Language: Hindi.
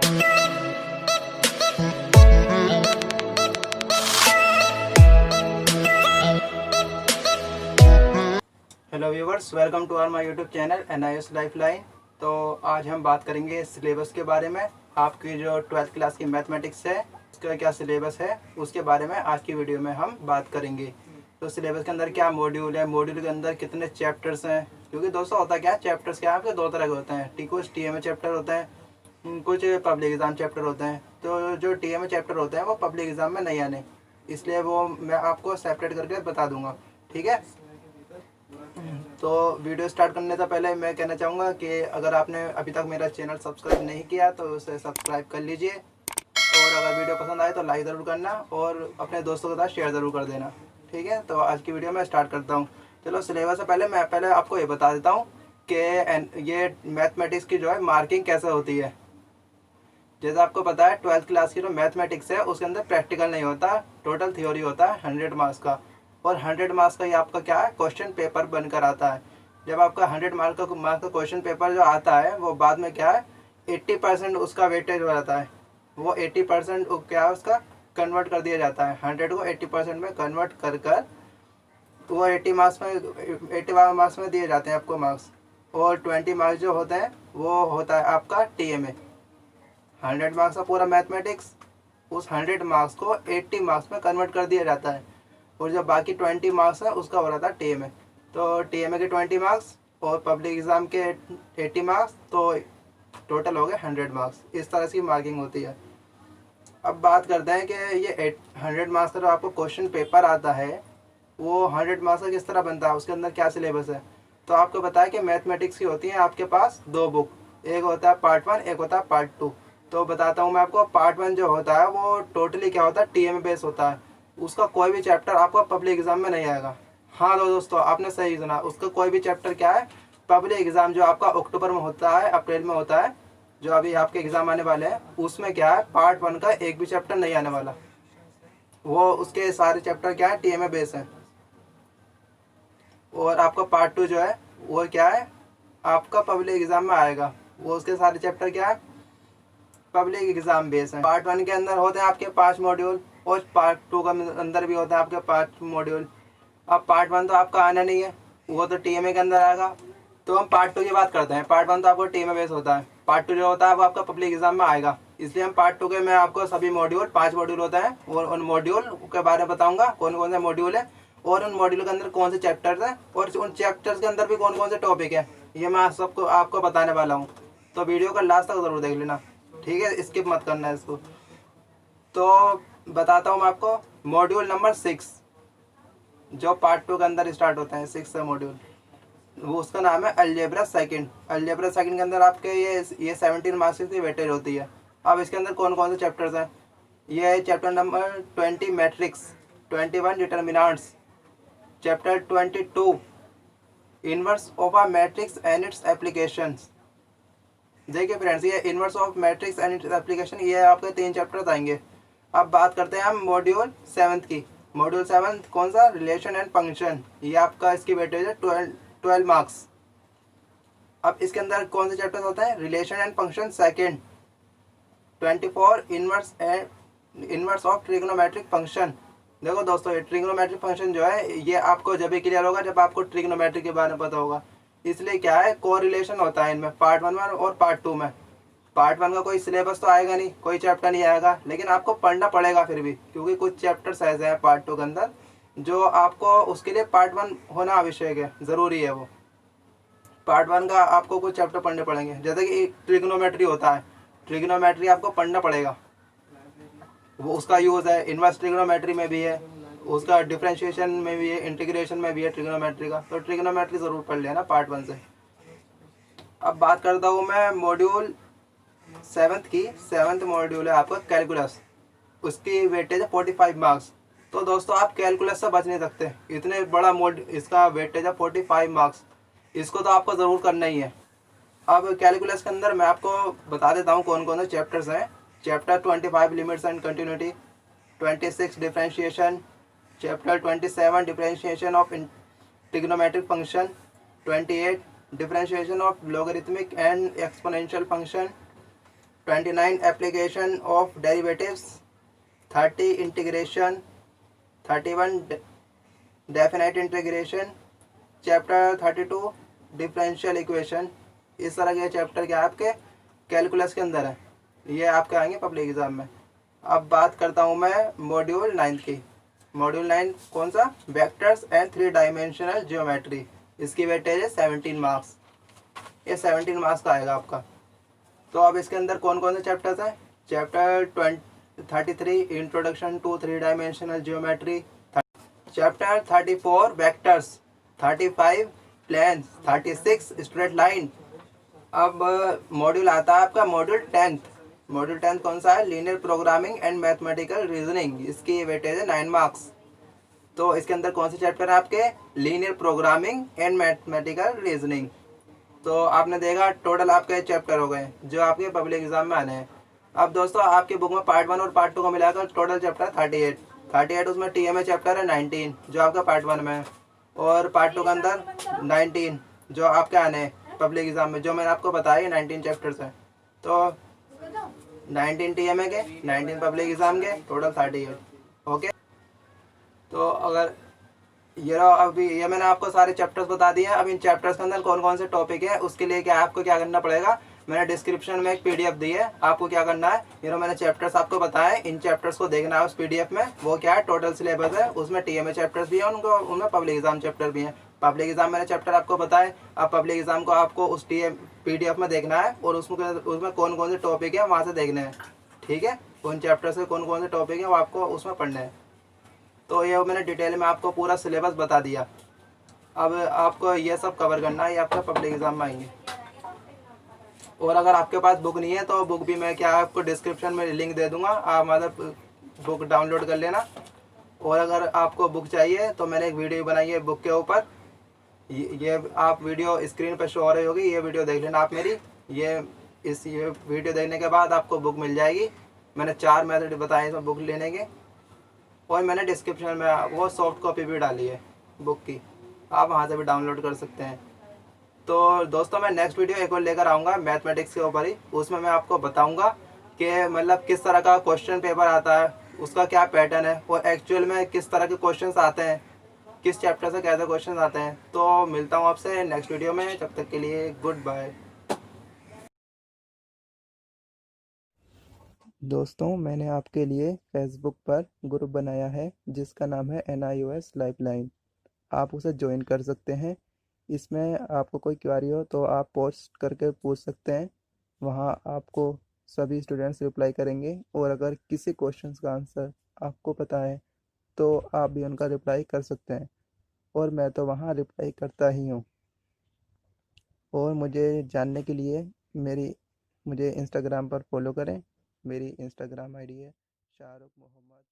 Hello viewers, welcome to our my YouTube channel NIS lifeline. तो आज हम बात करेंगे सिलेबस के बारे में। आपकी जो 12th क्लास की मैथमेटिक्स है उसका क्या सिलेबस है उसके बारे में आज की वीडियो में हम बात करेंगे। तो सिलेबस के अंदर क्या मॉड्यूल है, मॉड्यूल के अंदर कितने चैप्टर्स हैं, क्योंकि दोस्तों होता क्या है, चैप्टर्स क्या है आपके दो तरह के होते हैं। कुछ TMA चैप्टर होते हैं, कुछ पब्लिक एग्ज़ाम चैप्टर होते हैं। तो जो TMA चैप्टर होते हैं वो पब्लिक एग्ज़ाम में नहीं आने, इसलिए वो मैं आपको सेपरेट करके बता दूंगा, ठीक है। तो वीडियो स्टार्ट करने से पहले मैं कहना चाहूँगा कि अगर आपने अभी तक मेरा चैनल सब्सक्राइब नहीं किया तो उसे सब्सक्राइब कर लीजिए, और अगर वीडियो पसंद आए तो लाइक ज़रूर करना और अपने दोस्तों के साथ शेयर ज़रूर कर देना, ठीक है। तो आज की वीडियो मैं स्टार्ट करता हूँ। चलो, सिलेबस से पहले मैं आपको ये बता देता हूँ कि ये मैथमेटिक्स की जो है मार्किंग कैसे होती है। जैसे आपको पता है 12th क्लास की जो मैथमेटिक्स है उसके अंदर प्रैक्टिकल नहीं होता, टोटल थ्योरी होता है 100 मार्क्स का। और 100 मार्क्स का ये आपका क्या है, क्वेश्चन पेपर बनकर आता है। जब आपका 100 मार्क्स का क्वेश्चन पेपर जो आता है वो बाद में क्या है 80% उसका वेटेज हो जाता है। वो 80% क्या है उसका कन्वर्ट कर दिया जाता है, 100 को 80% में कन्वर्ट कर कर वो 80 मार्क्स में दिए जाते हैं आपको मार्क्स। और 20 मार्क्स जो होते हैं वो होता है आपका TMA। 100 मार्क्स का पूरा मैथमेटिक्स, उस 100 मार्क्स को 80 मार्क्स में कन्वर्ट कर दिया जाता है, और जो बाकी 20 मार्क्स है उसका हो रहा था TMA। तो TMA के 20 मार्क्स और पब्लिक एग्ज़ाम के 80 मार्क्स, तो टोटल हो गए 100 मार्क्स। इस तरह की मार्किंग होती है। अब बात करते हैं कि ये 100 मार्क्स का जो आपको क्वेश्चन पेपर आता है वो 100 मार्क्स का किस तरह बनता है, उसके अंदर क्या सिलेबस है। तो आपको बताया कि मैथमेटिक्स की होती है आपके पास दो बुक, एक होता है पार्ट 1, एक होता है पार्ट 2। तो बताता हूँ मैं आपको। पार्ट 1 जो होता है वो टोटली क्या होता है, TMA बेस होता है। उसका कोई भी चैप्टर आपको पब्लिक एग्जाम में नहीं आएगा। हाँ दोस्तों, आपने सही सुना, उसका कोई भी चैप्टर क्या है, पब्लिक एग्जाम जो आपका अक्टूबर में होता है, अप्रैल में होता है, जो अभी आपके एग्जाम आने वाले हैं, उसमें क्या है पार्ट 1 का एक भी चैप्टर नहीं आने वाला। वो उसके सारे चैप्टर क्या है TMA बेस है। और आपका पार्ट 2 जो है वो क्या है आपका पब्लिक एग्जाम में आएगा, वो उसके सारे चैप्टर क्या है पब्लिक एग्जाम बेस है। पार्ट 1 के अंदर होते हैं आपके 5 मॉड्यूल, और पार्ट 2 का अंदर भी होता है आपके 5 मॉड्यूल। अब पार्ट 1 तो आपका आना नहीं है, वो तो TMA के अंदर आएगा। तो हम पार्ट 2 की बात करते हैं। पार्ट 1 तो आपको TMA बेस होता है, पार्ट 2 जो होता है वो आपका पब्लिक एग्जाम में आएगा। इसलिए हम पार्ट 2 के मैं आपको सभी मॉड्यूल 5 मॉड्यूल होता है और उन मॉड्यूल के बारे में बताऊंगा कौन कौन से मॉड्यूल है, और उन मॉड्यूल के अंदर कौन से चैप्टर्स हैं, और उन चैप्टर्स के अंदर भी कौन कौन से टॉपिक है, ये मैं सबको आपको बताने वाला हूँ। तो वीडियो का लास्ट तक ज़रूर देख लेना, ठीक है, स्किप मत करना है इसको। तो बताता हूँ मैं आपको। मॉड्यूल नंबर 6 जो पार्ट 2 के अंदर स्टार्ट होता है, 6 मॉड्यूल, वो उसका नाम है अलजेब्रा सेकंड। अलजेब्रा सेकंड के अंदर आपके ये 17 मार्क्स की वेटेज होती है। अब इसके अंदर कौन कौन से चैप्टर्स हैं, ये है chapter number 20 matrix, 21 determinants, chapter 22 inverse of a matrix and it's applications. देखिए फ्रेंड्स, ये inverse of matrix and its application, ये आपके 3 चैप्टर्स आएंगे। अब बात करते हैं हम मॉड्यूल 7 की। मॉड्यूल 7 कौन सा, रिलेशन एंड फंक्शन, ये आपका इसकी वेटेज है 12 मार्क्स। अब इसके अंदर कौन से चैप्टर्स होते हैं, relation and function second, 24 inverse of trigonometric function. देखो दोस्तों, ये ट्रिग्नोमेट्रिक फंक्शन जो है ये आपको जब भी क्लियर होगा जब आपको ट्रिग्नोमेट्री के बारे में पता होगा। इसलिए क्या है कोरिलेशन होता है इनमें, पार्ट 1 में और पार्ट 2 में। पार्ट 1 का कोई सिलेबस तो आएगा नहीं, कोई चैप्टर नहीं आएगा, लेकिन आपको पढ़ना पड़ेगा फिर भी, क्योंकि कुछ चैप्टर्स ऐसे हैं पार्ट 2 के अंदर जो आपको उसके लिए पार्ट 1 होना आवश्यक है, ज़रूरी है वो। पार्ट 1 का आपको कुछ चैप्टर पढ़ने पड़ेंगे, जैसे कि ट्रिग्नोमेट्री होता है, ट्रिग्नोमेट्री आपको पढ़ना पड़ेगा। वो उसका यूज़ है इनवर्स ट्रिग्नोमेट्री में भी है, उसका डिफरेंशिएशन में भी है, इंटीग्रेशन में भी है ट्रिग्नोमेट्री का। तो ट्रिग्नोमेट्री ज़रूर पढ़ लेना पार्ट 1 से। अब बात करता हूँ मैं मॉड्यूल 7 की। 7th मॉड्यूल है आपका कैलकुलस, उसकी वेटेज है 45 मार्क्स। तो दोस्तों आप कैलकुलस से बच नहीं सकते, इतने बड़ा इसका वेटेज है 45 मार्क्स, इसको तो आपको ज़रूर करना ही है। अब कैलकुलस के अंदर मैं आपको बता देता हूँ कौन कौन से चैप्टर्स हैं। Chapter 25 limits and continuity, 26 differentiation, chapter 27 differentiation of trigonometric function, 28 differentiation of logarithmic and exponential function, 29 application of derivatives, 30 integration, 31 definite integration, chapter 32 differential equation. इस तरह के चैप्टर क्या आपके कैलकुलस के अंदर है, ये आपके आएंगे पब्लिक एग्जाम में। अब बात करता हूँ मैं मॉड्यूल 9 की। मॉड्यूल 9 कौन सा? Vectors and 3 dimensional geometry. इसकी वेटेज है 17 मार्क्स। ये 17 मार्क्स का आएगा आपका। तो अब इसके अंदर कौन कौन से चैप्टर्स हैं? Chapter 33 introduction to 3 dimensional geometry, chapter 34 vectors, 35 planes, 36 straight line. अब मॉड्यूल आता है आपका मॉड्यूल 10th। मॉड्यूल 10th कौन सा है? Linear programming and mathematical reasoning. इसकी वेटेज है 9 मार्क्स। तो इसके अंदर कौन से चैप्टर है आपके? Linear programming and mathematical reasoning. तो आपने देखा टोटल आपके चैप्टर हो गए जो आपके पब्लिक एग्जाम में आने हैं। अब दोस्तों आपकी बुक में पार्ट 1 और पार्ट 2 को मिलाकर टोटल चैप्टर 38। उसमें TMA चैप्टर है 19 जो आपका पार्ट 1 में है, और पार्ट 2 के अंदर 19 जो आपके आने हैं पब्लिक एग्जाम में, जो मैंने आपको बताया 19 चैप्टर्स हैं। तो 19 TMA के, 19 पब्लिक एग्जाम के, टोटल 38। ओके, तो अगर ये रहो, अभी ये मैंने आपको सारे चैप्टर्स बता दिए हैं। अब इन चैप्टर्स के अंदर कौन कौन से टॉपिक है उसके लिए क्या आपको क्या करना पड़ेगा, मैंने डिस्क्रिप्शन में एक PDF दी है, आपको क्या करना है, ये रहो मैंने चैप्टर्स आपको बताए, इन चैप्टर्स को देखना है उस PDF में। वो क्या है, टोटल सिलेबस है, उसमें TMA चैप्टर्स भी है, उनको उनमें पब्लिक एग्जाम चैप्टर भी है। पब्लिक एग्जाम मैंने चैप्टर आपको बताए। अब पब्लिक एग्जाम को आपको उस PDF में देखना है, और उसमें कौन कौन से टॉपिक है वहाँ से देखने हैं। ठीक है, उन चैप्टर से कौन कौन से टॉपिक है वो आपको उसमें पढ़ने हैं। तो ये मैंने डिटेल में आपको पूरा सिलेबस बता दिया। अब आपको ये सब कवर करना है, ये आपका पब्लिक एग्जाम में आएंगे। और अगर आपके पास बुक नहीं है तो बुक भी मैं क्या आपको डिस्क्रिप्शन में लिंक दे दूंगा, आप मतलब बुक डाउनलोड कर लेना। और अगर आपको बुक चाहिए तो मैंने एक वीडियो बनाई है बुक के ऊपर, ये आप वीडियो स्क्रीन पर शो हो रही होगी, ये वीडियो देख लेना आप मेरी। ये वीडियो देखने के बाद आपको बुक मिल जाएगी। मैंने 4 मेथड बताए हैं बुक लेने के, और मैंने डिस्क्रिप्शन में वो सॉफ्ट कॉपी भी डाली है बुक की, आप वहाँ से भी डाउनलोड कर सकते हैं। तो दोस्तों मैं नेक्स्ट वीडियो एक और लेकर आऊँगा मैथमेटिक्स के ऊपर ही। उसमें मैं आपको बताऊँगा कि मतलब किस तरह का क्वेश्चन पेपर आता है, उसका क्या पैटर्न है, और एक्चुअल में किस तरह के क्वेश्चंस आते हैं, किस चैप्टर से कैसे क्वेश्चन आते हैं। तो मिलता हूँ आपसे नेक्स्ट वीडियो में, तब तक के लिए गुड बाय। दोस्तों मैंने आपके लिए फेसबुक पर ग्रुप बनाया है जिसका नाम है NIOS लाइफलाइन। आप उसे ज्वाइन कर सकते हैं। इसमें आपको कोई क्वेरी हो तो आप पोस्ट करके पूछ सकते हैं, वहाँ आपको सभी स्टूडेंट्स रिप्लाई करेंगे। और अगर किसी क्वेश्चन का आंसर आपको पता है तो आप भी उनका रिप्लाई कर सकते हैं, और मैं तो वहाँ रिप्लाई करता ही हूँ। और मुझे जानने के लिए मेरी मुझे इंस्टाग्राम पर फॉलो करें। मेरी इंस्टाग्राम ID है शाहरुख मोहम्मद।